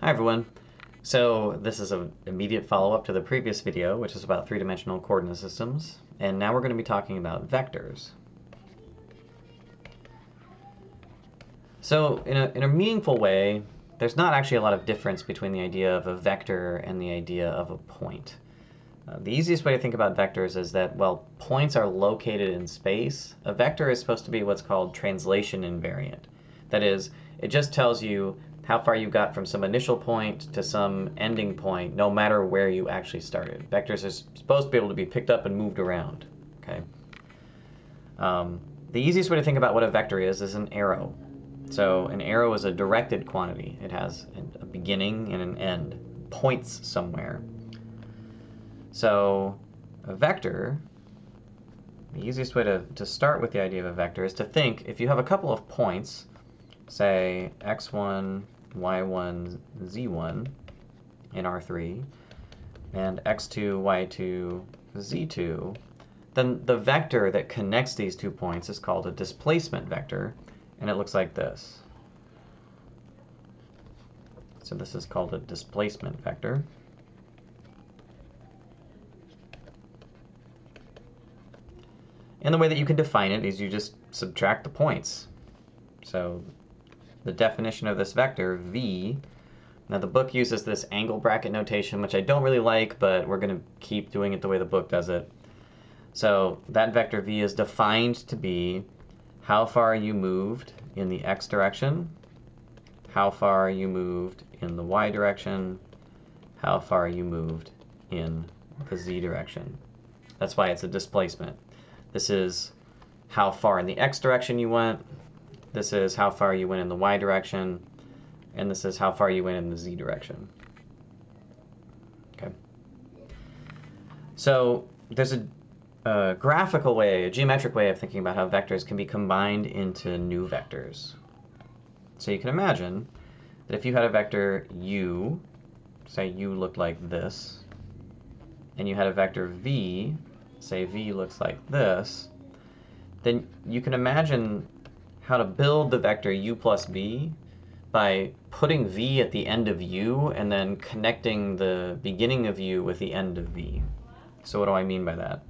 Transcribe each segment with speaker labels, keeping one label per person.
Speaker 1: Hi everyone. So this is an immediate follow-up to the previous video, which is about three-dimensional coordinate systems, and now we're going to be talking about vectors. So in a meaningful way, there's not actually a lot of difference between the idea of a vector and the idea of a point. The easiest way to think about vectors is that, well, points are located in space. A vector is supposed to be what's called translation invariant. That is, it just tells you how far you got from some initial point to some ending point, no matter where you actually started. Vectors are supposed to be able to be picked up and moved around. Okay. The easiest way to think about what a vector is an arrow. So an arrow is a directed quantity. It has a beginning and an end, points somewhere. So a vector, the easiest way to start with the idea of a vector is to think, if you have a couple of points, say x1, y1, z1 in R3, and x2, y2, z2, then the vector that connects these 2 points is called a displacement vector, and it looks like this. So this is called a displacement vector. And the way that you can define it is you just subtract the points. So the definition of this vector, v, now the book uses this angle bracket notation, which I don't really like, but we're going to keep doing it the way the book does it. So that vector v is defined to be how far you moved in the x direction, how far you moved in the y direction, how far you moved in the z direction. That's why it's a displacement. This is how far in the x direction you went. This is how far you went in the y direction. And this is how far you went in the z direction. Okay. So there's a graphical way, a geometric way of thinking about how vectors can be combined into new vectors. So you can imagine that if you had a vector u, say u looked like this, and you had a vector v, say v looks like this, then you can imagine how to build the vector u plus v by putting v at the end of u and then connecting the beginning of u with the end of v. So what do I mean by that?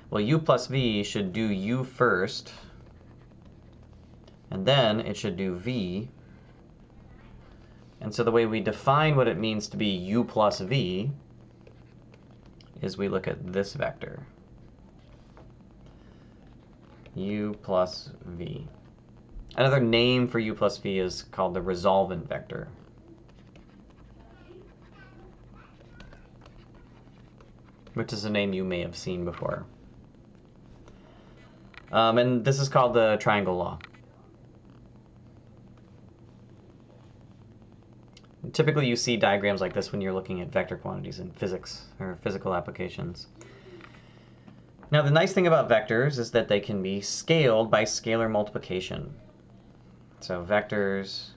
Speaker 1: Well, u plus v should do u first, and then it should do v. And so the way we define what it means to be u plus v is we look at this vector, u plus v. Another name for u plus v is called the resolvent vector. Which is a name you may have seen before. And this is called the triangle law. And typically you see diagrams like this when you're looking at vector quantities in physics or physical applications. Now the nice thing about vectors is that they can be scaled by scalar multiplication. So vectors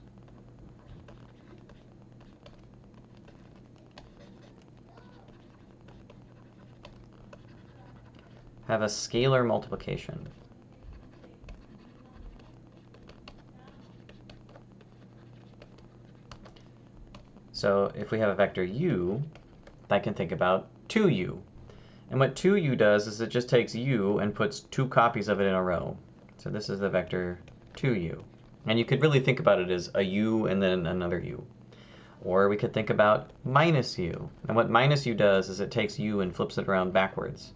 Speaker 1: have a scalar multiplication. So if we have a vector u, I can think about 2u. And what 2u does is it just takes u and puts 2 copies of it in a row. So this is the vector 2u. And you could really think about it as a u and then another u. Or we could think about minus u. And what minus u does is it takes u and flips it around backwards.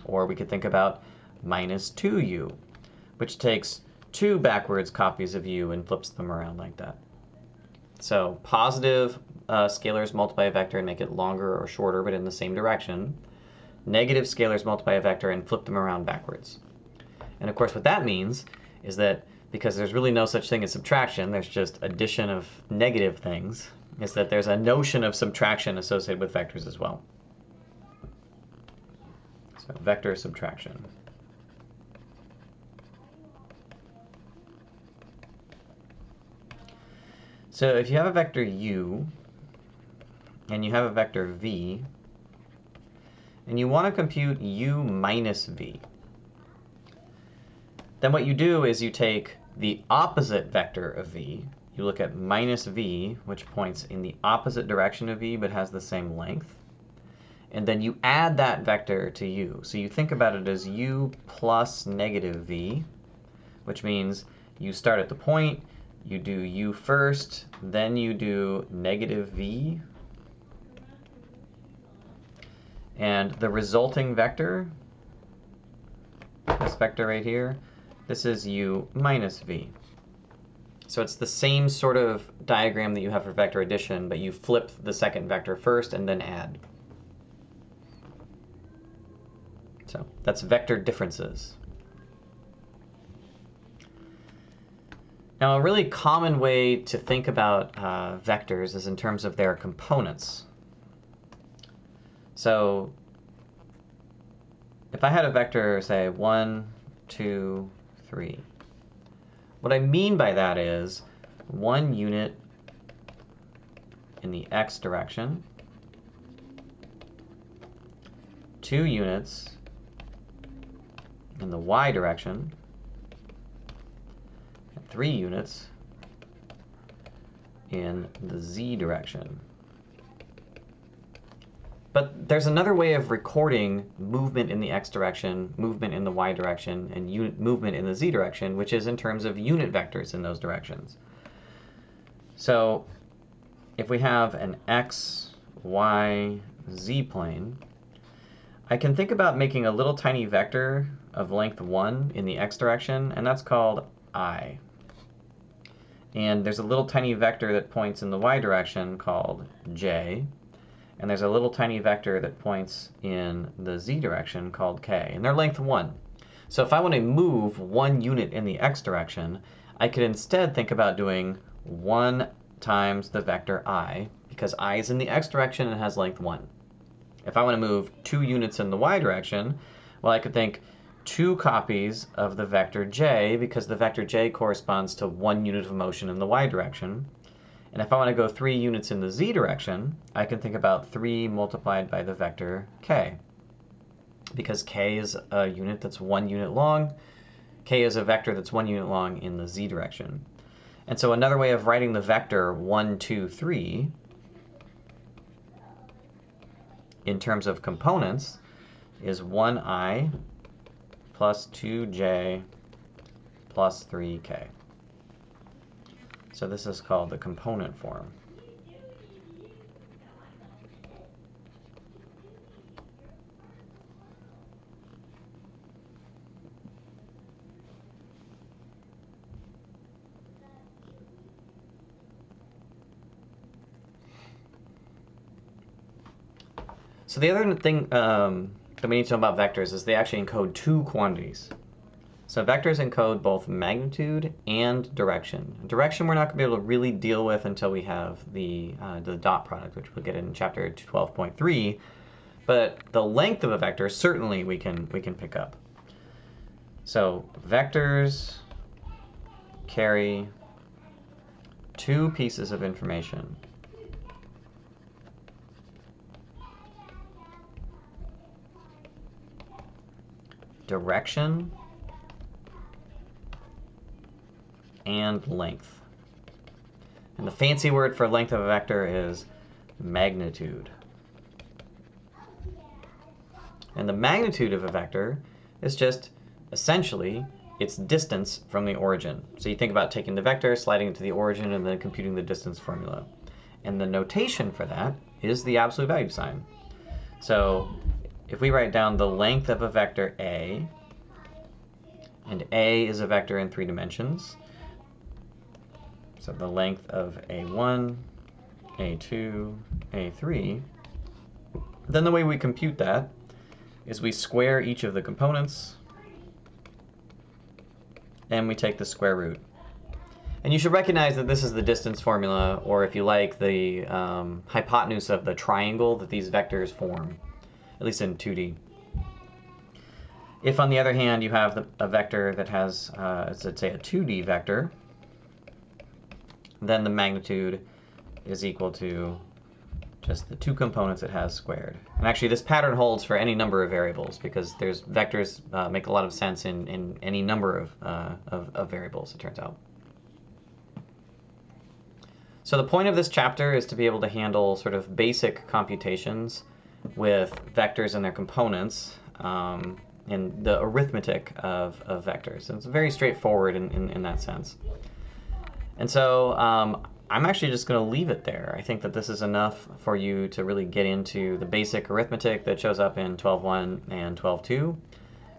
Speaker 1: Or we could think about minus 2u, which takes 2 backwards copies of u and flips them around like that. So positive scalars multiply a vector and make it longer or shorter, but in the same direction. Negative scalars multiply a vector and flip them around backwards. And of course what that means is that because there's really no such thing as subtraction, there's just addition of negative things, is that there's a notion of subtraction associated with vectors as well. So vector subtraction. So if you have a vector u and you have a vector v, and you want to compute u minus v, then what you do is you take the opposite vector of v, you look at minus v, which points in the opposite direction of v but has the same length. And then you add that vector to u. So you think about it as u plus negative v, which means you start at the point, you do u first, then you do negative v. And the resulting vector, this vector right here, this is u minus v. So it's the same sort of diagram that you have for vector addition, but you flip the second vector first and then add. So that's vector differences. Now, a really common way to think about vectors is in terms of their components. So if I had a vector, say 1, 2, 3, what I mean by that is 1 unit in the x direction, 2 units in the y direction, and 3 units in the z direction. But there's another way of recording movement in the x direction, movement in the y direction, and movement in the z direction, which is in terms of unit vectors in those directions. So if we have an x, y, z plane, I can think about making a little tiny vector of length 1 in the x direction, and that's called I. And there's a little tiny vector that points in the y direction called j. And there's a little tiny vector that points in the z direction called k, and they're length 1. So if I want to move 1 unit in the x direction, I could instead think about doing 1 times the vector I, because I is in the x direction and has length 1. If I want to move 2 units in the y direction, well, I could think 2 copies of the vector j, because the vector j corresponds to 1 unit of motion in the y direction. And if I want to go 3 units in the z direction, I can think about 3 multiplied by the vector k. Because k is a unit that's 1 unit long, k is a vector that's 1 unit long in the z direction. And so another way of writing the vector 1, 2, 3 in terms of components is 1i plus 2j plus 3k. So this is called the component form. So the other thing that we need to know about vectors is they actually encode 2 quantities. So vectors encode both magnitude and direction. Direction we're not going to be able to really deal with until we have the dot product, which we'll get in chapter 12.3. But the length of a vector certainly we can pick up. So vectors carry 2 pieces of information. Direction and length. And the fancy word for length of a vector is magnitude. And the magnitude of a vector is just essentially its distance from the origin. So you think about taking the vector, sliding it to the origin, and then computing the distance formula. And the notation for that is the absolute value sign. So if we write down the length of a vector A, and A is a vector in 3 dimensions, so the length of A1, A2, A3, then the way we compute that is we square each of the components, and we take the square root. And you should recognize that this is the distance formula, or if you like, the hypotenuse of the triangle that these vectors form, at least in 2D. If, on the other hand, you have a vector that has, let's say, a 2D vector, then the magnitude is equal to just the 2 components it has squared. And actually, this pattern holds for any number of variables, because there's vectors make a lot of sense in any number of variables, it turns out. So the point of this chapter is to be able to handle sort of basic computations with vectors and their components, and the arithmetic of vectors. And it's very straightforward in that sense. And so I'm actually just going to leave it there. I think that this is enough for you to really get into the basic arithmetic that shows up in 12.1 and 12.2.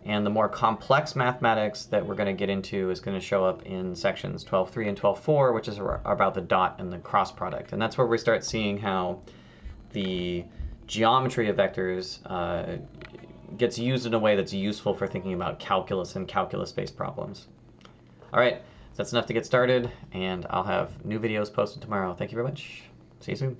Speaker 1: And the more complex mathematics that we're going to get into is going to show up in sections 12.3 and 12.4, which is about the dot and the cross product. And that's where we start seeing how the geometry of vectors gets used in a way that's useful for thinking about calculus and calculus-based problems. All right, so that's enough to get started, and I'll have new videos posted tomorrow. Thank you very much. See you soon.